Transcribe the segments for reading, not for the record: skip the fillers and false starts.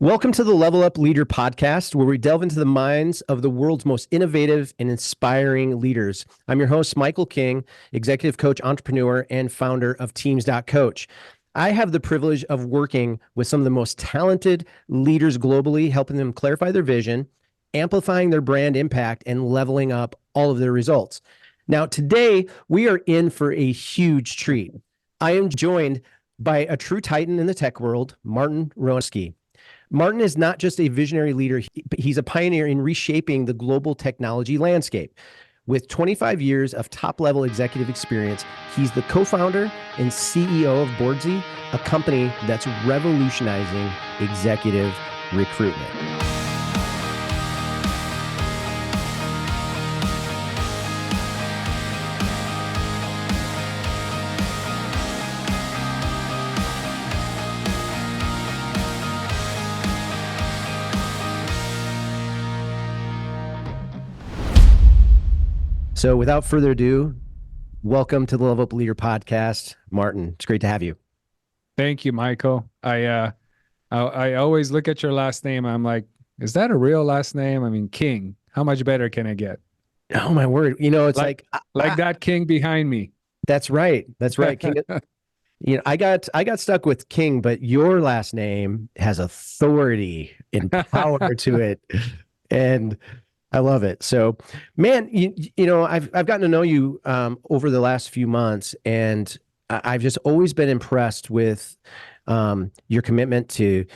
Welcome to the Level Up Leader podcast, where we delve into the minds of the world's most innovative and inspiring leaders. I'm your host, Michael King, executive coach, entrepreneur, and founder of Teams.coach. I have the privilege of working with some of the most talented leaders globally, helping them clarify their vision, amplifying their brand impact, and leveling up all of their results. Now, today, we are in for a huge treat. I am joined by a true titan in the tech world, Martin Rowinski. Martin is not just a visionary leader, but he's a pioneer in reshaping the global technology landscape. With 25 years of top-level executive experience, he's the co-founder and CEO of Boardsi, a company that's revolutionizing executive recruitment. So without further ado, welcome to the Level Up Leader podcast. Martin, it's great to have you. Thank you, Michael. I always look at your last name. I'm like, is that a real last name? I mean, King. How much better can it get? Oh my word. You know, it's like that King behind me. That's right. That's right. King. I got stuck with King, but your last name has authority and power to it. And I love it. So, man, I've gotten to know you over the last few months, and I've just always been impressed with your commitment to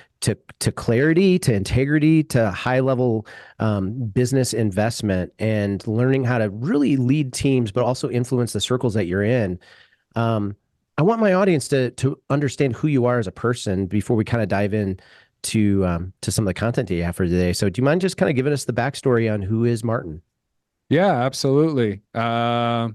clarity, to integrity, to high level business investment, and learning how to really lead teams, but also influence the circles that you're in. I want my audience to understand who you are as a person before we kind of dive in to some of the content that you have for today. So do you mind just kind of giving us the backstory on who is Martin? Yeah, absolutely. I'll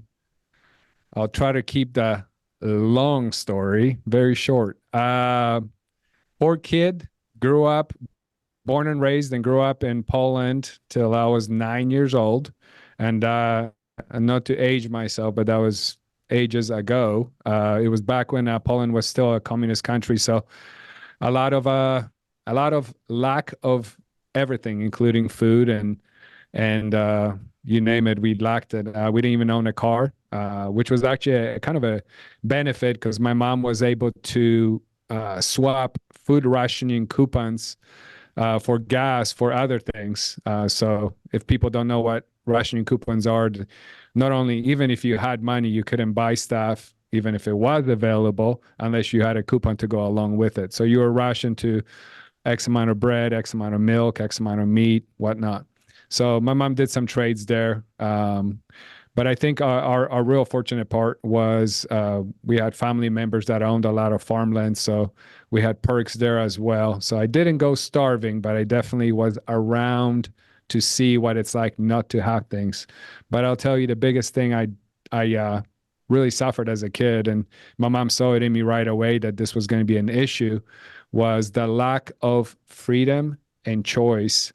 try to keep the long story very short. Poor kid, born and raised and grew up in Poland till I was 9 years old. And not to age myself, but that was ages ago. It was back when Poland was still a communist country. So a lot of lack of everything, including food and you name it, we lacked it. We didn't even own a car, which was actually a kind of a benefit because my mom was able to swap food rationing coupons for gas for other things. So if people don't know what rationing coupons are, not only even if you had money, you couldn't buy stuff even if it was available unless you had a coupon to go along with it. So you were rationed to X amount of bread, X amount of milk, X amount of meat, whatnot. So my mom did some trades there. But I think our real fortunate part was we had family members that owned a lot of farmland. So we had perks there as well. So I didn't go starving, but I definitely was around to see what it's like not to have things. But I'll tell you the biggest thing I really suffered as a kid, and my mom saw it in me right away that this was going to be an issue, was the lack of freedom and choice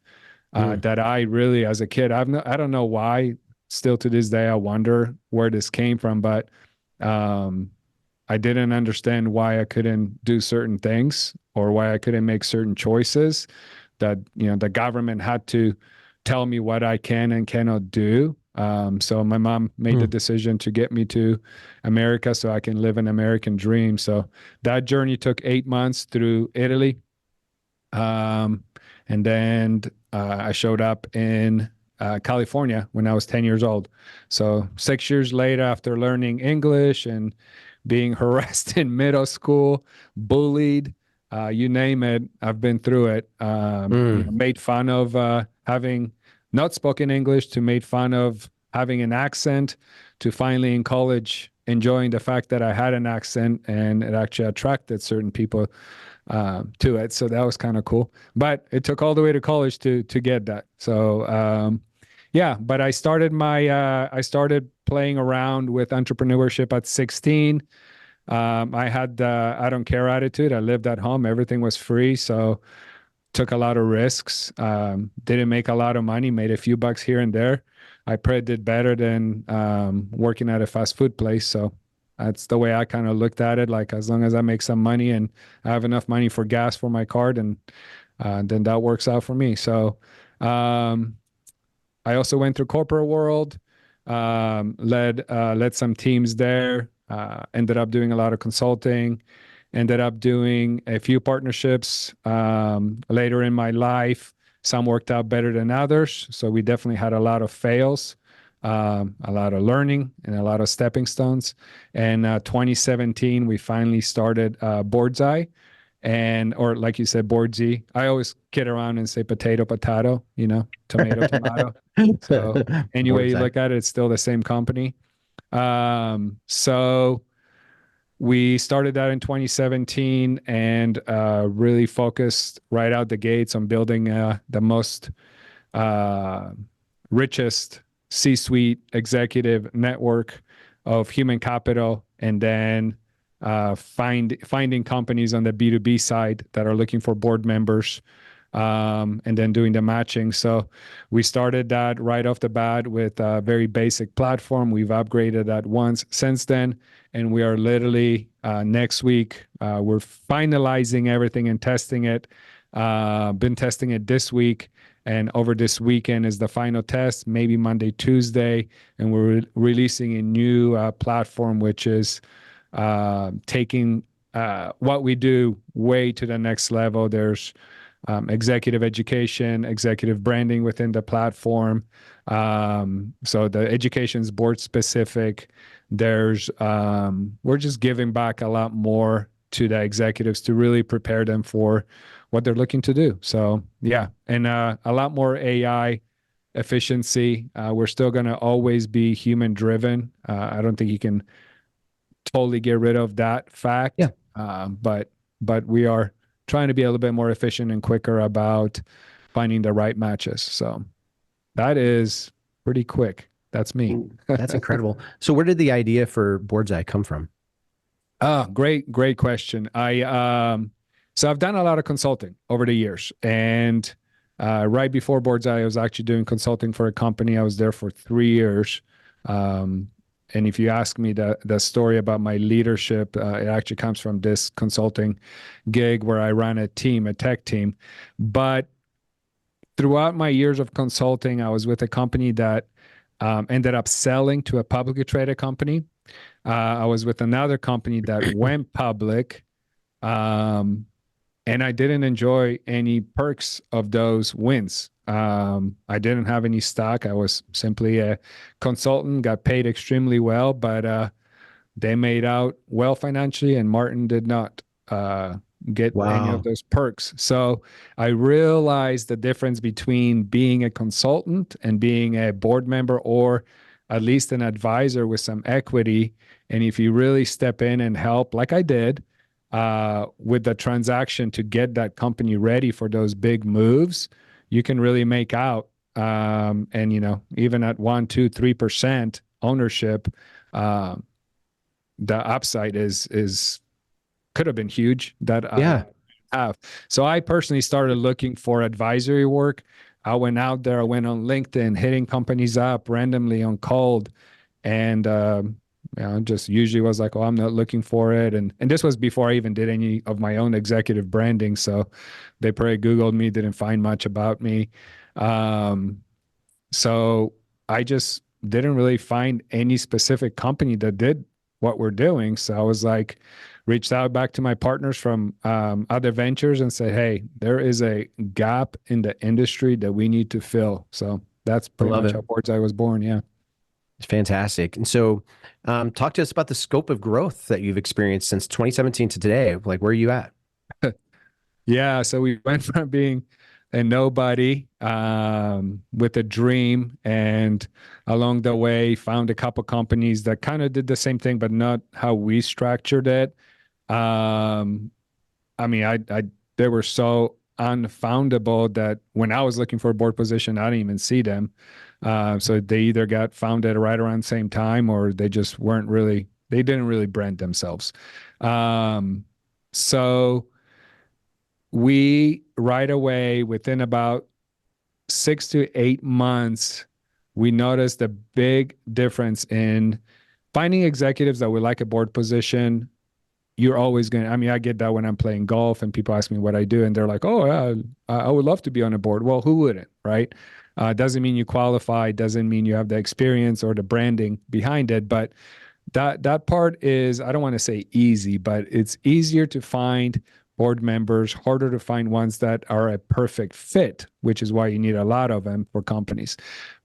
that I really, as a kid, I don't know why. Still to this day, I wonder where this came from, but I didn't understand why I couldn't do certain things or why I couldn't make certain choices. That the government had to tell me what I can and cannot do. So my mom made the decision to get me to America so I can live an American dream. So that journey took 8 months through Italy. And then I showed up in California when I was 10 years old. So 6 years later, after learning English and being harassed in middle school, bullied, you name it, I've been through it. Made fun of having not spoken English, to made fun of having an accent, to finally in college enjoying the fact that I had an accent and it actually attracted certain people to it. So that was kind of cool. But it took all the way to college to get that. So yeah, but I started playing around with entrepreneurship at 16. I had the I don't care attitude. I lived at home. Everything was free. So took a lot of risks, didn't make a lot of money, made a few bucks here and there. I probably did better than working at a fast food place. So that's the way I kind of looked at it. Like, as long as I make some money and I have enough money for gas for my card, and then that works out for me. So I also went through corporate world, led some teams there, ended up doing a lot of consulting, ended up doing a few partnerships later in my life. Some worked out better than others. So we definitely had a lot of fails, a lot of learning, and a lot of stepping stones. And 2017, we finally started Boardsi, and or like you said, Boardsi. I always kid around and say potato, potato, tomato, tomato. So any way you Boardsi. look at it, it's still the same company. So we started that in 2017 and really focused right out the gates on building the most uh, richest C-suite executive network of human capital, and then finding companies on the B2B side that are looking for board members, and then doing the matching. So we started that right off the bat with a very basic platform. We've upgraded that once since then, and we are literally next week, we're finalizing everything and testing it. Been testing it this week, and over this weekend is the final test, maybe Monday, Tuesday, and we're releasing a new platform, which is taking what we do way to the next level. There's executive education, executive branding within the platform. So the education is board specific. There's we're just giving back a lot more to the executives to really prepare them for what they're looking to do. So yeah, and a lot more AI efficiency. We're still going to always be human driven. I don't think you can totally get rid of that fact. Yeah. But we are trying to be a little bit more efficient and quicker about finding the right matches. So that is pretty quick. That's me. That's incredible. So where did the idea for Boardsi come from? Oh, great question. So I've done a lot of consulting over the years, and right before Boardsi, I was actually doing consulting for a company. I was there for 3 years. And if you ask me the story about my leadership, it actually comes from this consulting gig where I ran a team, a tech team. But throughout my years of consulting, I was with a company that ended up selling to a publicly traded company. I was with another company that went public, and I didn't enjoy any perks of those wins. I didn't have any stock. I was simply a consultant, got paid extremely well, but they made out well financially, and Martin did not get any of Wow. those perks. So I realized the difference between being a consultant and being a board member, or at least an advisor with some equity. And if you really step in and help, like I did, with the transaction to get that company ready for those big moves, you can really make out. And even at 1, 2, 3% ownership, the upside is could have been huge that Yeah. I have. So I personally started looking for advisory work. I went out there, I went on LinkedIn, hitting companies up randomly on cold, and just usually was like, oh, I'm not looking for it. And this was before I even did any of my own executive branding. So they probably Googled me, didn't find much about me. So I just didn't really find any specific company that did what we're doing. So I was like, reached out back to my partners from other ventures and said, hey, there is a gap in the industry that we need to fill. So that's I pretty love much it. how Boardsi was born. Yeah. It's fantastic. And so, talk to us about the scope of growth that you've experienced since 2017 to today. Like, where are you at? Yeah. So we went from being a nobody with a dream, and along the way found a couple companies that kind of did the same thing, but not how we structured it. Um, I mean, they were so unfoundable that when I was looking for a board position, I didn't even see them. So they either got founded right around the same time, or they just they didn't really brand themselves. So we right away, within about 6 to 8 months, we noticed a big difference in finding executives that would like a board position, you're always going to, I mean, I get that when I'm playing golf and people ask me what I do and they're like, oh, yeah, I would love to be on a board. Well, who wouldn't, right? Doesn't mean you qualify, doesn't mean you have the experience or the branding behind it. But that part is, I don't want to say easy, but it's easier to find board members, harder to find ones that are a perfect fit, which is why you need a lot of them for companies.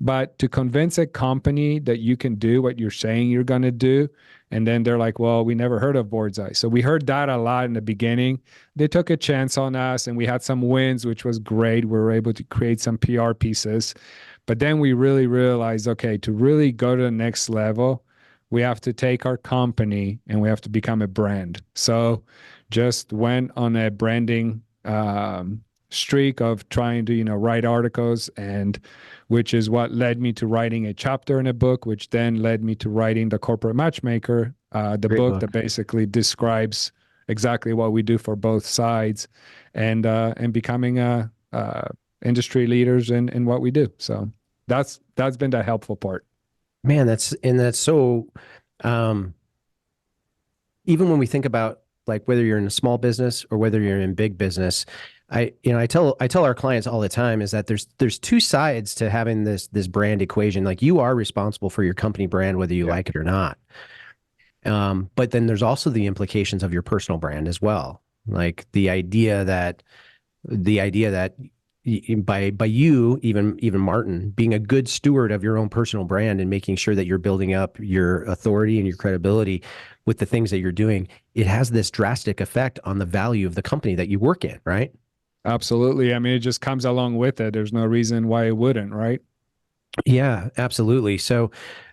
But to convince a company that you can do what you're saying you're going to do, and then they're like, well, we never heard of Boardsi. So we heard that a lot in the beginning. They took a chance on us and we had some wins, which was great. We were able to create some PR pieces. But then we really realized, okay, to really go to the next level, we have to take our company and we have to become a brand. So just went on a branding streak of trying to, write articles, and which is what led me to writing a chapter in a book, which then led me to writing The Corporate Matchmaker, the Great book book. that basically describes exactly what we do for both sides, and becoming industry leaders in what we do. So that's been the helpful part. Man, that's so um even when we think about like whether you're in a small business or whether you're in big business, I tell our clients all the time is that there's two sides to having this brand equation. Like you are responsible for your company brand, whether you Yeah, like it or not. But then there's also the implications of your personal brand as well. Like the idea that by you, even Martin, being a good steward of your own personal brand and making sure that you're building up your authority and your credibility with the things that you're doing, it has this drastic effect on the value of the company that you work in, right? absolutely. I mean, it just comes along with it. There's no reason why it wouldn't, right? Yeah, absolutely. So,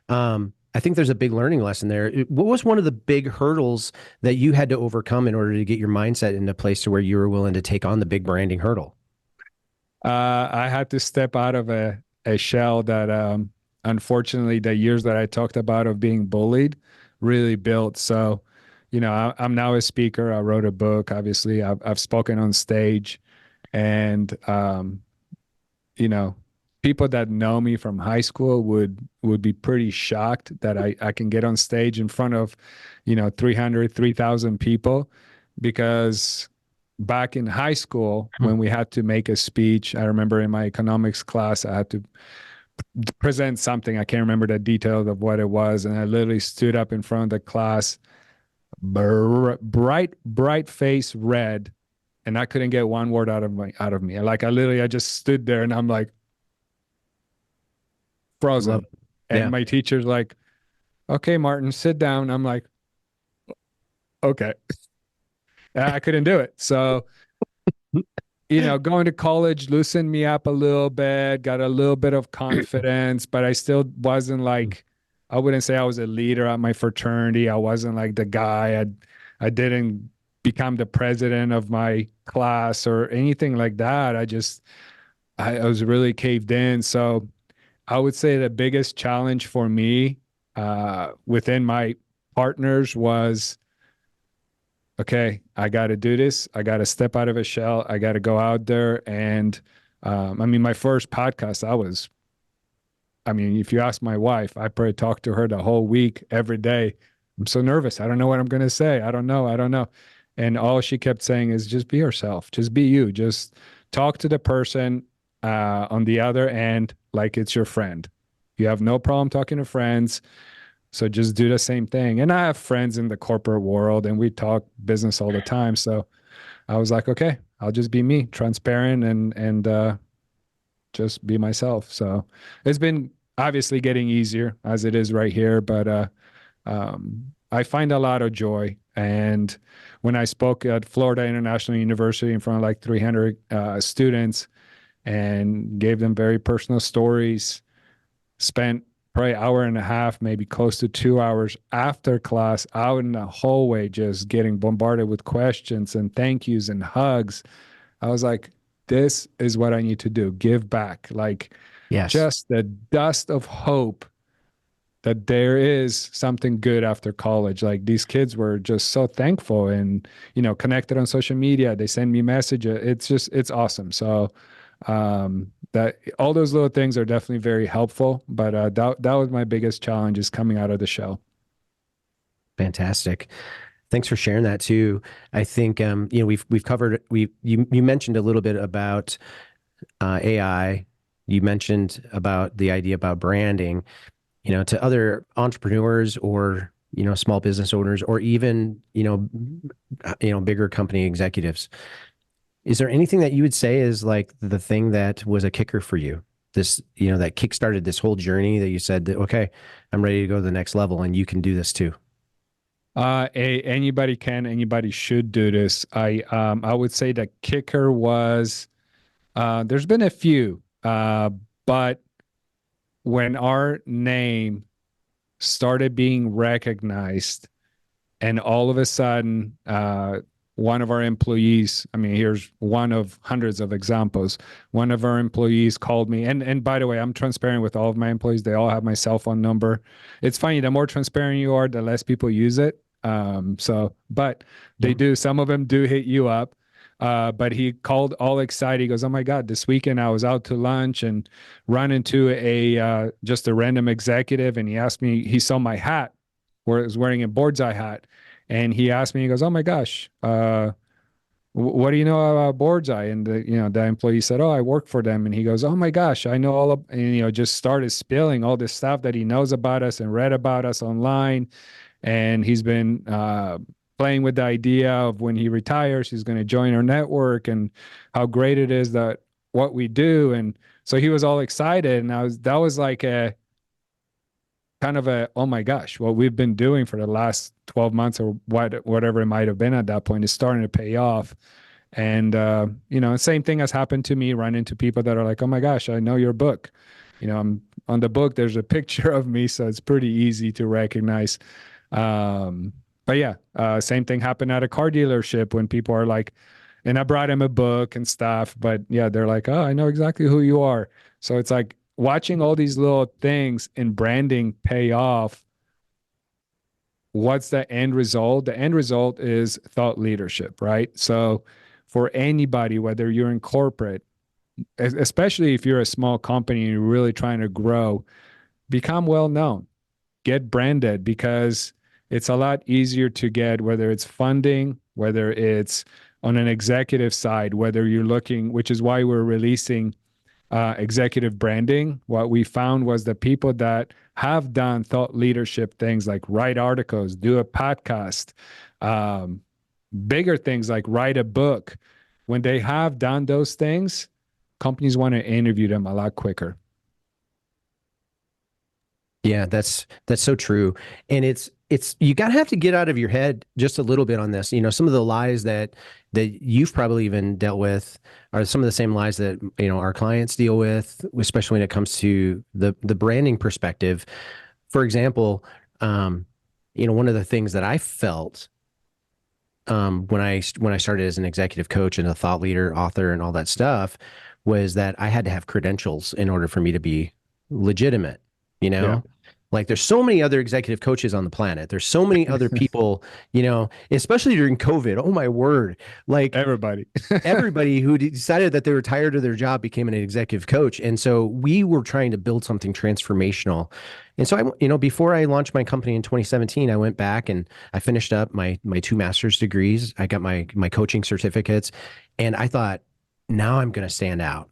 I think there's a big learning lesson there. What was one of the big hurdles that you had to overcome in order to get your mindset in a place to where you were willing to take on the big branding hurdle? I had to step out of a shell that, unfortunately, the years that I talked about of being bullied really built. So, I'm now a speaker. I wrote a book. Obviously, I've spoken on stage, and you know, people that know me from high school would be pretty shocked that I can get on stage in front of, 300, 3,000 people, because back in high school when we had to make a speech, I remember in my economics class I had to present something. I can't remember the details of what it was, and I literally stood up in front of the class, bright face red, and I couldn't get one word out of me. Like I just stood there and I'm like Love frozen. it. And Yeah. my teacher's like, "Okay, Martin, sit down." I'm like, "Okay." I couldn't do it. So, going to college loosened me up a little bit, got a little bit of confidence, but I still wasn't like, I wouldn't say I was a leader at my fraternity. I wasn't like the guy. I didn't become the president of my class or anything like that. I was really caved in. So I would say the biggest challenge for me within my partners was, okay, I got to do this. I got to step out of a shell. I got to go out there. And I mean, my first podcast, I mean, if you ask my wife, I probably talked to her the whole week, every day. I'm so nervous. I don't know what I'm going to say. I don't know. I don't know. And all she kept saying is just be yourself. Just be you. Just talk to the person on the other end like it's your friend. You have no problem talking to friends. So just do the same thing. And I have friends in the corporate world and we talk business all the time. So I was like, okay, I'll just be me, transparent and just be myself. So it's been obviously getting easier as it is right here, but I find a lot of joy. And when I spoke at Florida International University in front of like 300 students and gave them very personal stories, spent probably an hour and a half, maybe close to 2 hours after class out in the hallway, just getting bombarded with questions and thank yous and hugs. I was like, this is what I need to do. Give back. Like Yes. just the dust of hope that there is something good after college. Like these kids were just so thankful and, connected on social media. They send me messages. It's awesome. So, that all those little things are definitely very helpful, but that was my biggest challenge, is coming out of the shell. Fantastic. Thanks for sharing that too. I think we've covered you mentioned a little bit about AI. You mentioned about the idea about branding, to other entrepreneurs or small business owners or even bigger company executives. Is there anything that you would say is like the thing that was a kicker for you? This, that kickstarted this whole journey that you said that, okay, I'm ready to go to the next level and you can do this too. Anybody can, anybody should do this. I would say the kicker was there's been a few, but when our name started being recognized, and all of a sudden, one of our employees, I mean, here's one of hundreds of examples. One of our employees called me, and by the way, I'm transparent with all of my employees. They all have my cell phone number. It's funny, the more transparent you are, the less people use it. But they do, some of them do hit you up. But he called all excited. He goes, "Oh my God, this weekend I was out to lunch and run into just a random executive, and he asked me, he saw my hat where I was wearing a Boardsi hat. And he asked me, he goes, "Oh my gosh, what do you know about Boardsi?" And the employee said, "Oh, I work for them." And he goes, "Oh my gosh, I know all of," and just started spilling all this stuff that he knows about us and read about us online. And he's been playing with the idea of when he retires, he's going to join our network and how great it is that what we do. And so he was all excited. And that was like a kind of oh my gosh, what we've been doing for the last 12 months or whatever it might have been at that point is starting to pay off. And, same thing has happened to me, run into people that are like, "Oh my gosh, I know your book." I'm on the book, there's a picture of me, so it's pretty easy to recognize. But yeah, same thing happened at a car dealership when people are like, and I brought him a book and stuff, but yeah, they're like, "Oh, I know exactly who you are." So it's like watching all these little things in branding pay off. What's the end result? The end result is thought leadership, right? So for anybody, whether you're in corporate, especially if you're a small company and you're really trying to grow, become well known, get branded, because it's a lot easier to get, whether it's funding, whether it's on an executive side, whether you're looking, which is why we're releasing executive branding. What we found was the people that have done thought leadership things like write articles, do a podcast, bigger things like write a book, when they have done those things, companies want to interview them a lot quicker. Yeah, that's so true. And it's you gotta have to get out of your head just a little bit on this. Some of the lies that you've probably even dealt with are some of the same lies that our clients deal with, especially when it comes to the branding perspective. For example, one of the things that I felt when I started as an executive coach and a thought leader, author, and all that stuff was that I had to have credentials in order for me to be legitimate. Yeah. Like there's so many other executive coaches on the planet. There's so many other people, especially during COVID. Oh my word. Like Everybody. everybody who decided that they were tired of their job became an executive coach. And so we were trying to build something transformational. And so before I launched my company in 2017, I went back and I finished up my 2 master's degrees. I got my coaching certificates, and I thought, now I'm going to stand out.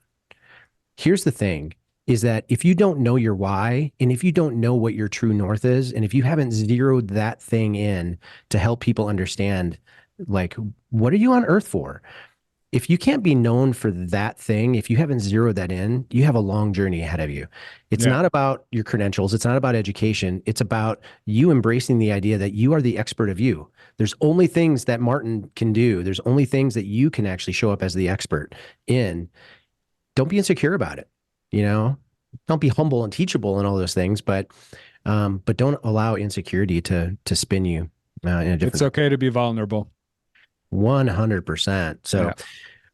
Here's the thing, is that if you don't know your why, and if you don't know what your true north is, and if you haven't zeroed that thing in to help people understand, like, what are you on earth for? If you can't be known for that thing, if you haven't zeroed that in, you have a long journey ahead of you. It's not about your credentials. It's not about education. It's about you embracing the idea that you are the expert of you. There's only things that Martin can do. There's only things that you can actually show up as the expert in. Don't be insecure about it. Don't be humble and teachable and all those things, but don't allow insecurity to spin you in a different. It's okay to be vulnerable. 100%. So, Yeah. all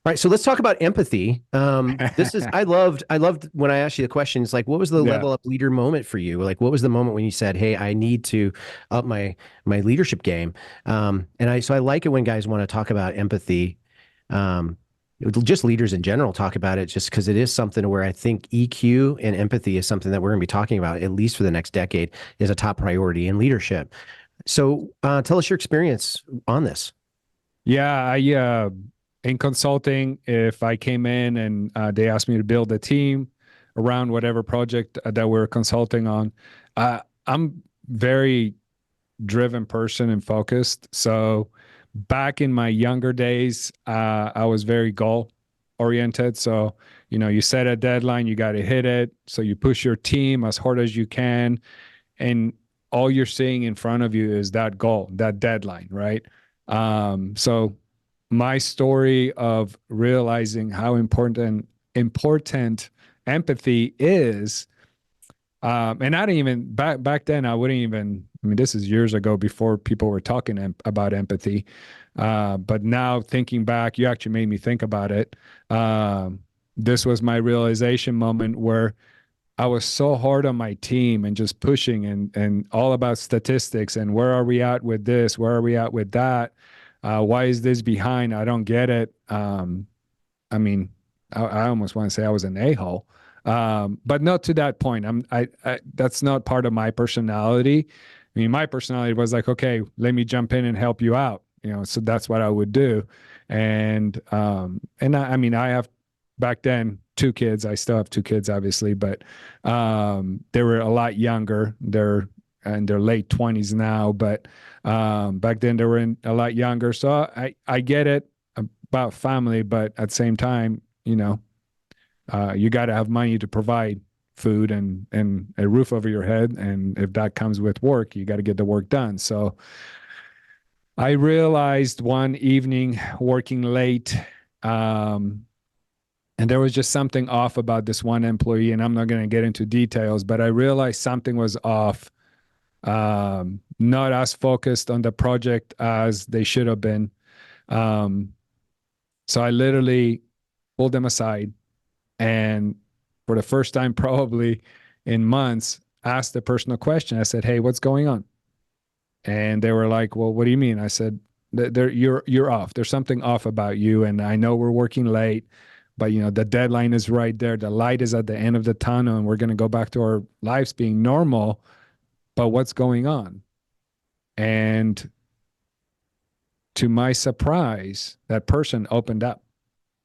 right. So let's talk about empathy. I loved when I asked you the question. It's like, what was the level up leader moment for you? Like, what was the moment when you said, "Hey, I need to up my leadership game"? So I like it when guys want to talk about empathy. Just leaders in general talk about it, just because it is something where I think EQ and empathy is something that we're going to be talking about, at least for the next decade, is a top priority in leadership. So tell us your experience on this. Yeah, in consulting, if I came in and they asked me to build a team around whatever project that we're consulting on, I'm very driven person and focused. So back in my younger days, I was very goal oriented. So, you set a deadline, you got to hit it. So you push your team as hard as you can. And all you're seeing in front of you is that goal, that deadline, right? So my story of realizing how important empathy is, and I didn't even back then. I wouldn't even. I mean, this is years ago before people were talking about empathy. But now thinking back, you actually made me think about it. This was my realization moment where I was so hard on my team and just pushing and all about statistics and where are we at with this? Where are we at with that? Why is this behind? I don't get it. I mean, I almost want to say I was an a-hole, but not to that point. That's not part of my personality. I mean, my personality was like, okay, let me jump in and help you out. So that's what I would do. I mean, I have back then two kids. I still have two kids, obviously, but they were a lot younger. They're in their late 20s now, but back then they were a lot younger. So I get it about family, but at the same time, you got to have money to provide food and a roof over your head. And if that comes with work, you got to get the work done. So I realized one evening working late, and there was just something off about this one employee, and I'm not going to get into details, but I realized something was off, not as focused on the project as they should have been. So I literally pulled them aside and for the first time probably in months, asked the personal question. I said, hey, what's going on? And they were like, well, what do you mean? I said, you're off. There's something off about you. And I know we're working late, but the deadline is right there. The light is at the end of the tunnel and we're going to go back to our lives being normal. But what's going on? And to my surprise, that person opened up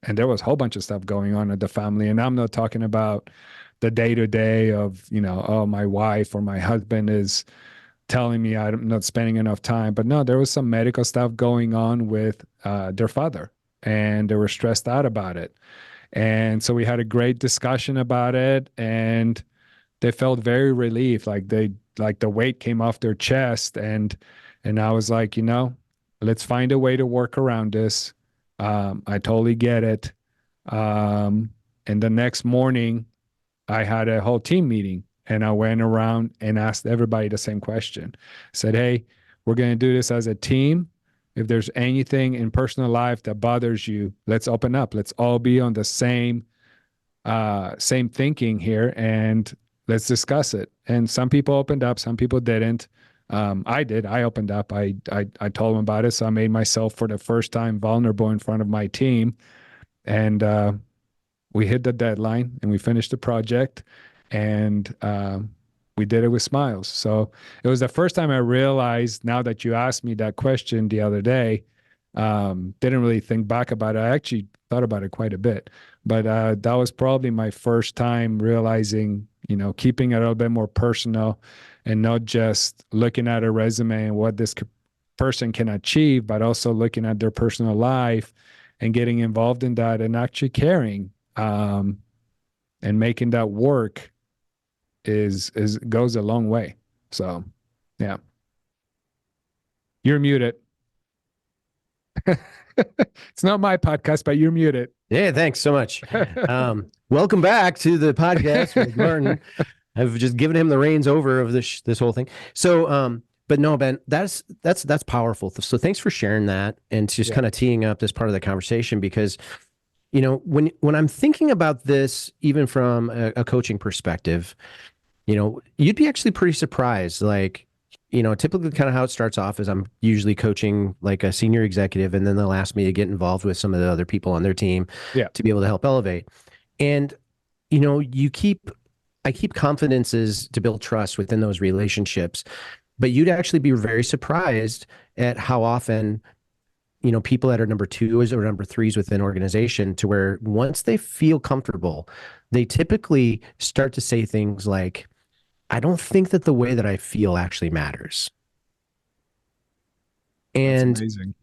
and there was a whole bunch of stuff going on at the family. And I'm not talking about the day-to-day of, oh, my wife or my husband is telling me I'm not spending enough time. But no, there was some medical stuff going on with their father and they were stressed out about it. And so we had a great discussion about it and they felt very relieved. Like the weight came off their chest and I was like, let's find a way to work around this. I totally get it. And the next morning I had a whole team meeting and I went around and asked everybody the same question. Said, hey, we're going to do this as a team. If there's anything in personal life that bothers you, let's open up. Let's all be on the same thinking here and let's discuss it. And some people opened up, some people didn't. I did. I opened up. I told them about it. So I made myself for the first time vulnerable in front of my team. And we hit the deadline and we finished the project and we did it with smiles. So it was the first time I realized, now that you asked me that question the other day, didn't really think back about it. I actually thought about it quite a bit, but that was probably my first time realizing, keeping it a little bit more personal and not just looking at a resume and what this person can achieve, but also looking at their personal life and getting involved in that and actually caring, and making that work goes a long way. So, yeah. You're muted. It's not my podcast, but you're muted. Yeah, thanks so much. Welcome back to the podcast with Martin. I've just given him the reins over of this whole thing. So, but no, Ben, that's powerful. So thanks for sharing that and just kind of teeing up this part of the conversation, because, when I'm thinking about this, even from a coaching perspective, you'd be actually pretty surprised. Like, typically kind of how it starts off is I'm usually coaching like a senior executive, and then they'll ask me to get involved with some of the other people on their team to be able to help elevate. And, I keep confidences to build trust within those relationships. But you'd actually be very surprised at how often, people that are number twos or number threes within organization, to where once they feel comfortable, they typically start to say things like, I don't think that the way that I feel actually matters. That's And amazing.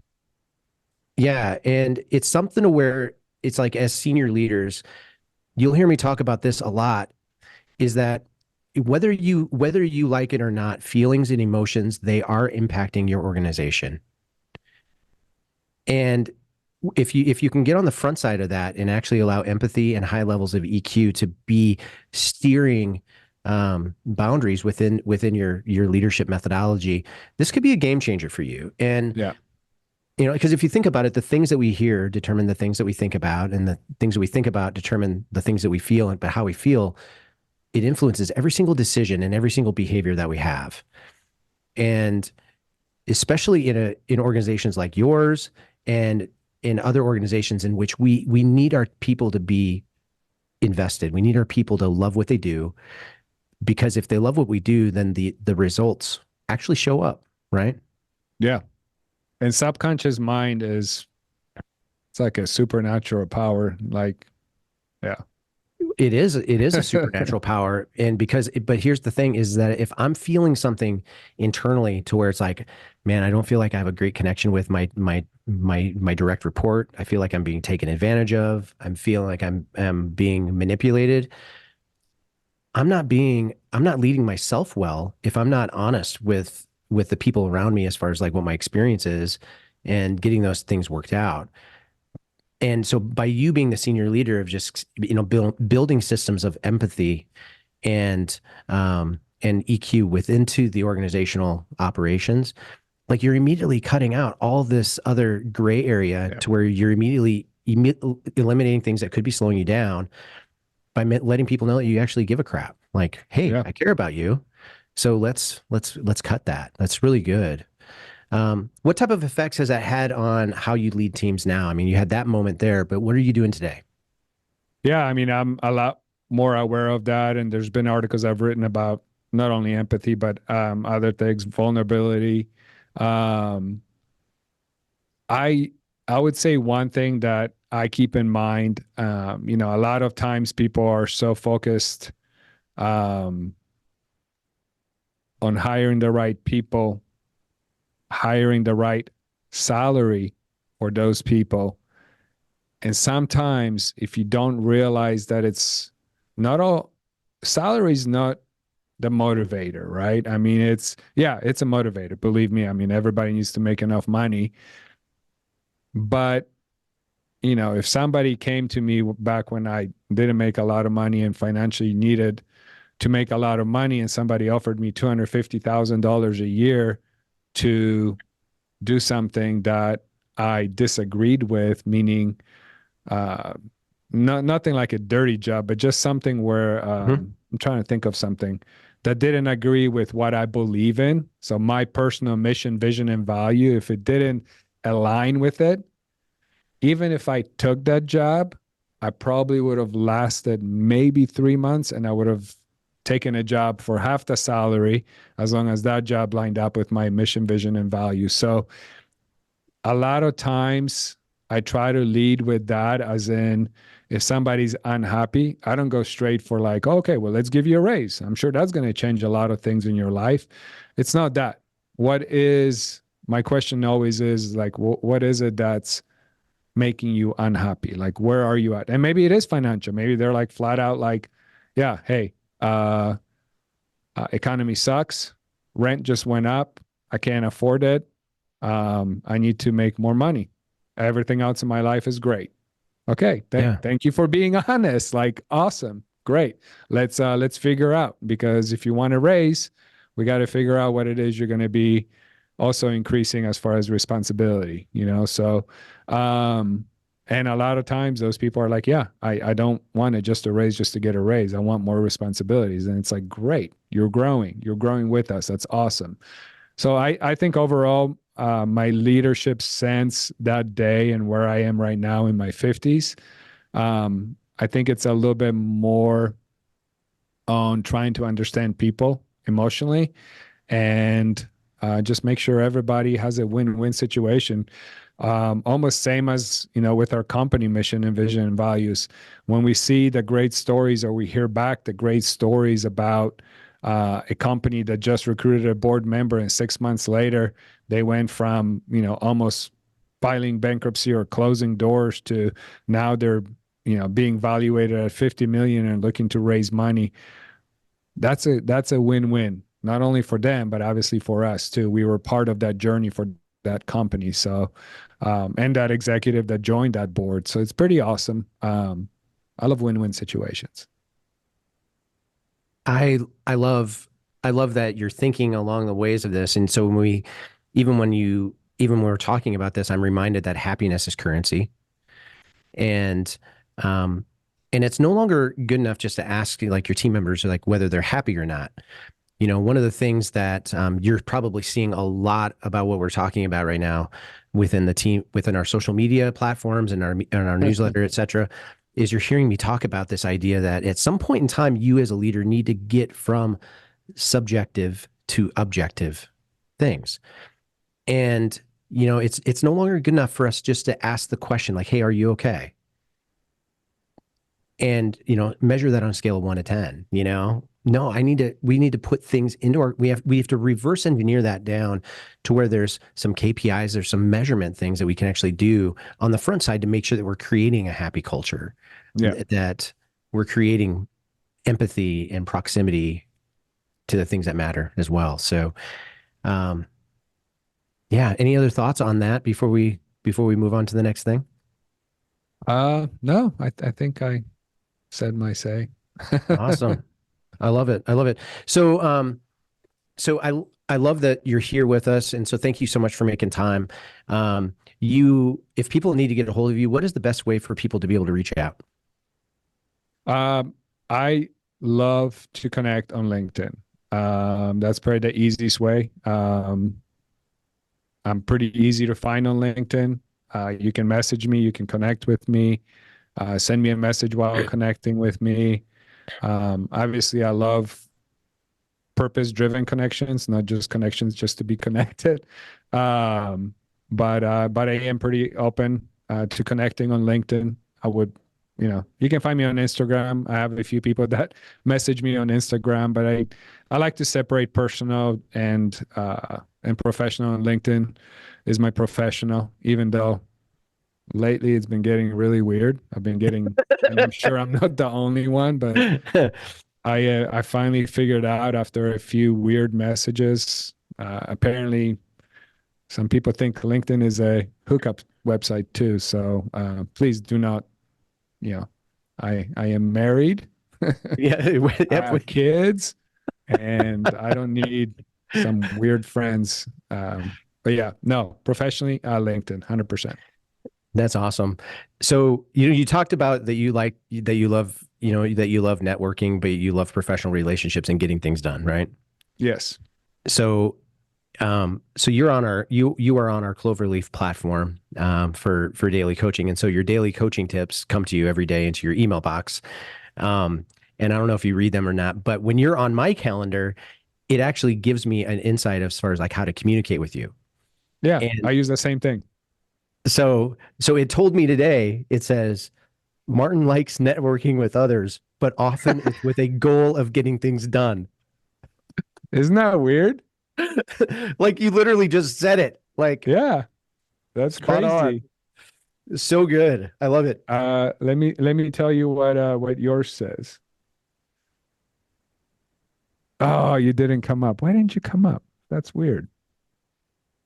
yeah, and it's something to where it's like, as senior leaders, you'll hear me talk about this a lot, is that whether you like it or not, feelings and emotions, they are impacting your organization. And if you can get on the front side of that and actually allow empathy and high levels of EQ to be steering boundaries within your leadership methodology, this could be a game changer for you. And Yeah. because if you think about it, the things that we hear determine the things that we think about, and the things that we think about determine the things that we feel, and but how we feel, it influences every single decision and every single behavior that we have. And especially in organizations like yours, and in other organizations in which we need our people to be invested. We need our people to love what they do, because if they love what we do, then the results actually show up, right? Yeah. And subconscious mind is, it's like a supernatural power. Like, yeah. It is a supernatural power. And but here's the thing, is that if I'm feeling something internally to where it's like, man, I don't feel like I have a great connection with my direct report. I feel like I'm being taken advantage of. I'm feeling like I'm being manipulated. I'm not leading myself well if I'm not honest with the people around me, as far as like what my experience is, and getting those things worked out. And so by you being the senior leader of just, building systems of empathy and EQ into the organizational operations, like, you're immediately cutting out all this other gray area, Yeah. to where you're immediately eliminating things that could be slowing you down, by letting people know that you actually give a crap. Like, hey, Yeah. I care about you. So let's cut that. That's really good. What type of effects has that had on how you lead teams now? I mean, you had that moment there, but what are you doing today? Yeah. I mean, I'm a lot more aware of that. And there's been articles I've written about not only empathy, but other things, vulnerability. Um, I I would say one thing that I keep in mind, a lot of times people are so focused um, on hiring the right people, hiring the right salary for those people. And sometimes if you don't realize that it's not all, salary is not the motivator, right? I mean, it's a motivator. Believe me. I mean, everybody needs to make enough money. But, if somebody came to me back when I didn't make a lot of money and financially needed to make a lot of money, and somebody offered me $250,000 a year to do something that I disagreed with, meaning uh, nothing like a dirty job, but just something where Mhm. I'm trying to think of something that didn't agree with what I believe in. So my personal mission, vision, and value, if it didn't align with it, even if I took that job, I probably would have lasted maybe 3 months, and I would have taken a job for half the salary, as long as that job lined up with my mission, vision, and value. So a lot of times I try to lead with that, as in, if somebody's unhappy, I don't go straight for like, okay, well, let's give you a raise. I'm sure that's going to change a lot of things in your life. It's not that. What is My question always is like, what is it that's making you unhappy? Like, where are you at? And maybe it is financial. Maybe they're like flat out like, yeah, hey, economy sucks. Rent just went up. I can't afford it. I need to make more money. Everything else in my life is great. Okay, Yeah. thank you for being honest. Like, awesome, great. Let's figure out, because if you want to raise, we got to figure out what it is you're going to be also increasing as far as responsibility. So um, and a lot of times those people are like, yeah, I don't want it just a raise just to get a raise. I want more responsibilities. And it's like, great, you're growing with us. That's awesome. So I think overall, my leadership sense that day and where I am right now in my 50s, I think it's a little bit more on trying to understand people emotionally, and just make sure everybody has a win-win situation. Almost same as, with our company mission and vision and values. When we see the great stories or we hear back the great stories about a company that just recruited a board member and 6 months later they went from, almost filing bankruptcy or closing doors to now they're, being valuated at 50 million and looking to raise money. That's a win-win, not only for them, but obviously for us too. We were part of that journey for that company. So, and that executive that joined that board. So it's pretty awesome. I love win-win situations. I I love I love that you're thinking along the ways of this. And so even when we're talking about this, I'm reminded that happiness is currency. And um and it's no longer good enough just to ask like your team members like whether they're happy or not. One of the things that you're probably seeing a lot about what we're talking about right now within the team, within our social media platforms and our newsletter, et cetera, is you're hearing me talk about this idea that at some point in time, you as a leader need to get from subjective to objective things. And, it's no longer good enough for us just to ask the question like, hey, are you okay? And, measure that on a scale of 1 to 10, no, we need to put things into we have to reverse engineer that down to where there's some KPIs, there's some measurement things that we can actually do on the front side to make sure that we're creating a happy culture, Yeah. that we're creating empathy and proximity to the things that matter as well. So, um, yeah. Any other thoughts on that before we move on to the next thing? No, I think I said my say. Awesome. I love it. I love it. So, I love that you're here with us, and so thank you so much for making time. If people need to get a hold of you, what is the best way for people to be able to reach out? I love to connect on LinkedIn. That's probably the easiest way. I'm pretty easy to find on LinkedIn. You can message me, you can connect with me, send me a message while connecting with me. Obviously, I love purpose-driven connections, not just connections just to be connected. But I am pretty open to connecting on LinkedIn. I would, you can find me on Instagram. I have a few people that message me on Instagram, but I like to separate personal and professional. And LinkedIn is my professional, even though lately it's been getting really weird. And I'm sure I'm not the only one, but I finally figured out after a few weird messages. Apparently, some people think LinkedIn is a hookup website too. So please do not. I am married. Yeah. I have kids, and I don't need some weird friends. But yeah, no, professionally, LinkedIn, 100%. That's awesome. So, you talked about that that you love, that you love networking, but you love professional relationships and getting things done, right? Yes. So, so you are on our Cloverleaf platform, for daily coaching. And so your daily coaching tips come to you every day into your email box. And I don't know if you read them or not, but when you're on my calendar, it actually gives me an insight as far as like how to communicate with you. Yeah, And I use the same thing. so it told me today, it says, Martin likes networking with others, but often it's with a goal of getting things done. Isn't that weird? Like you literally just said it. Like Yeah, that's spot on. crazy. So good. I love it. Let me tell you what yours says. Oh, you didn't come up. Why didn't you come up? That's weird.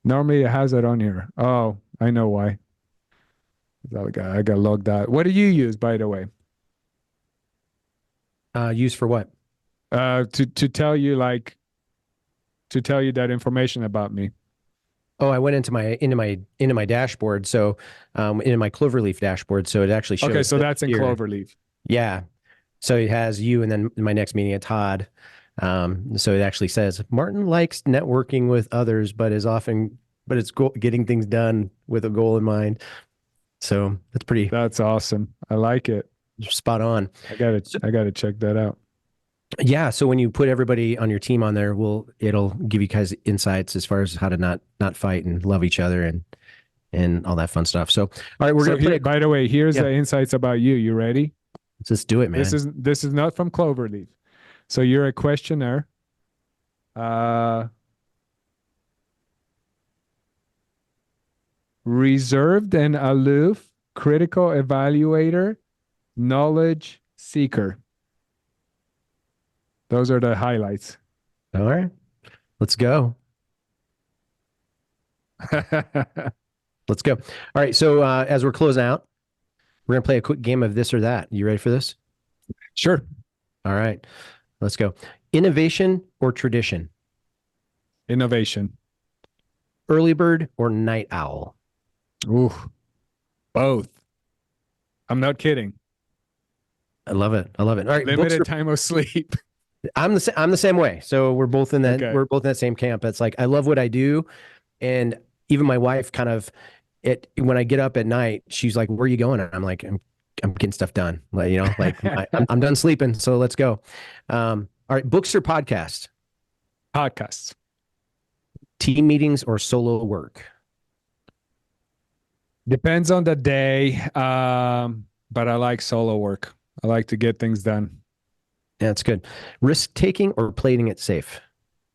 Normally it has it on here. Oh, I know why. I got logged out. What do you use, by the way? Used for what? To tell you that information about me. Oh, I went into my dashboard. So, into my Cloverleaf dashboard. So it actually Okay, shows so this that's in here. Cloverleaf. Yeah. So it has you, and then my next meeting at Todd. So it actually says Martin likes networking with others, but it's getting things done with a goal in mind. So that's pretty That's awesome. I like it. spot on. I gotta check that out. Yeah. So when you put everybody on your team on there, it'll give you guys insights as far as how to not fight and love each other and all that fun stuff. So, all right, we're So gonna here, by the way, here's yeah, the insights about you. You ready? let's just do it, This man. is not from Cloverleaf. So you're a questionnaire. Uh, Reserved and aloof, critical evaluator, knowledge seeker. Those are the highlights. All right, let's go. Let's go. All right. So as we're closing out, we're gonna play a quick game of this or that. You ready for this? Sure. All right, let's go. Innovation or tradition? Innovation. Early bird or night owl? Ooh, both. I'm not kidding. I love it. I love it. All right, Limited time of sleep. I'm the same way. So we're both in that. Okay. We're both in that same camp. It's like I love what I do, and even my wife kind of when I get up at night, she's like, "Where are you going?" And I'm like, "I'm getting stuff done." Like I'm done sleeping, so let's go. All right, books or podcasts? Podcasts. Team meetings or solo work? Depends on the day. But I like solo work. I like to get things done. Yeah, that's good. Risk taking or playing it safe?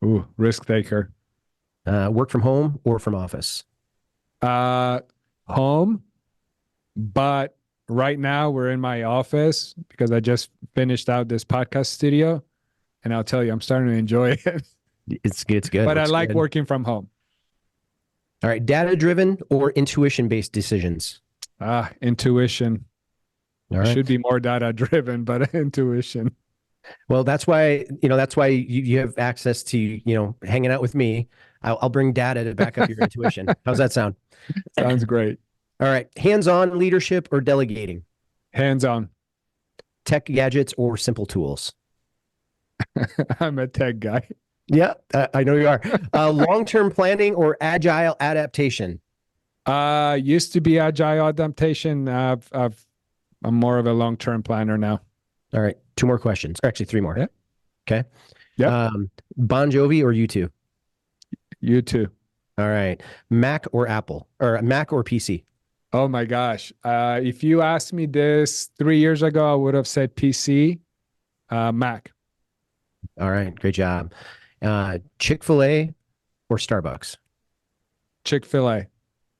Ooh, risk taker. Work from home or from office? Home, but right now we're in my office because I just finished out this podcast studio, and I'll tell you, I'm starting to enjoy it. It's good. But I Looks like good. working from home. All right, data driven or intuition based decisions? Intuition. All right. Should be more data driven, but intuition. Well, that's why you have access to hanging out with me. I'll bring data to back up your intuition. How's that sound? Sounds great. All right, hands-on leadership or delegating? Hands on. Tech gadgets or simple tools? I'm a tech guy. Yeah, I know you are. Long-term planning or agile adaptation? Used to be agile adaptation. I'm more of a long-term planner now. All right, two more questions. Or actually, three more. Yeah. Okay. Yeah. Bon Jovi or U2? U2. All right. Mac or Apple? Or Mac or PC? Oh my gosh. If you asked me this 3 years ago, I would have said PC, Mac. All right. Great job. Chick-fil-A or Starbucks? Chick-fil-A.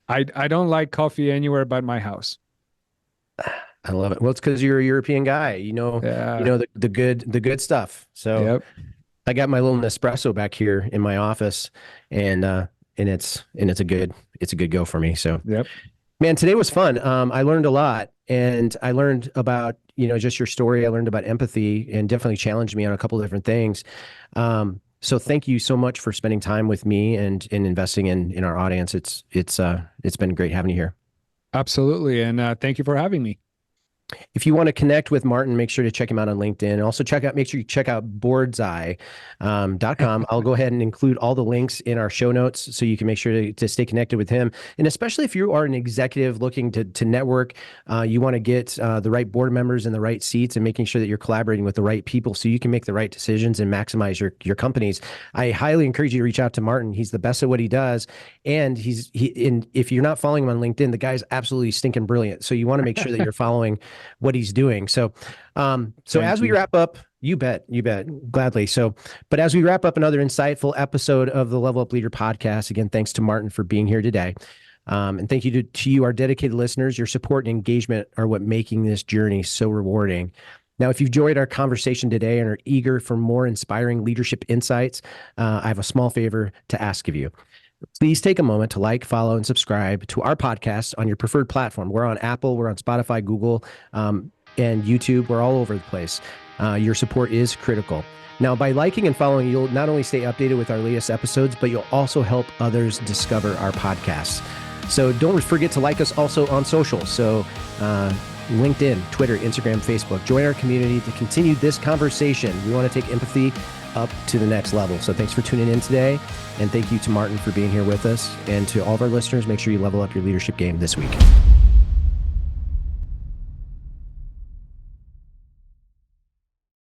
I don't like coffee anywhere but my house. I love it. Well, it's because you're a European guy. Yeah. The good stuff. So Yep. I got my little Nespresso back here in my office, and it's a good go for me. So Yep. man, today was fun. I learned a lot, and I learned about just your story. I learned about empathy, and definitely challenged me on a couple of different things. So thank you so much for spending time with me and investing in our audience. It's been great having you here. Absolutely. And thank you for having me. If you want to connect with Martin, make sure to check him out on LinkedIn. Also make sure you check out Boardsi.com. I'll go ahead and include all the links in our show notes so you can make sure to stay connected with him. And especially if you are an executive looking to network, you want to get the right board members in the right seats and making sure that you're collaborating with the right people so you can make the right decisions and maximize your companies. I highly encourage you to reach out to Martin. He's the best at what he does. And if you're not following him on LinkedIn, the guy's absolutely stinking brilliant. So you want to make sure that you're following what he's doing. So as we wrap up, you bet, gladly. But as we wrap up another insightful episode of the Level Up Leader podcast, again, thanks to Martin for being here today. And thank you to you, our dedicated listeners. Your support and engagement are what making this journey so rewarding. Now, if you've enjoyed our conversation today and are eager for more inspiring leadership insights, I have a small favor to ask of you. Please take a moment to like, follow, and subscribe to our podcast on your preferred platform. We're on Apple, we're on Spotify, Google, and YouTube. We're all over the place. Your support is critical. Now, by liking and following, you'll not only stay updated with our latest episodes, but you'll also help others discover our podcasts. So don't forget to like us also on social. So LinkedIn, Twitter, Instagram, Facebook. Join our community to continue this conversation. We want to take empathy up to the next level. So thanks for tuning in today. And thank you to Martin for being here with us. And to all of our listeners, make sure you level up your leadership game this week.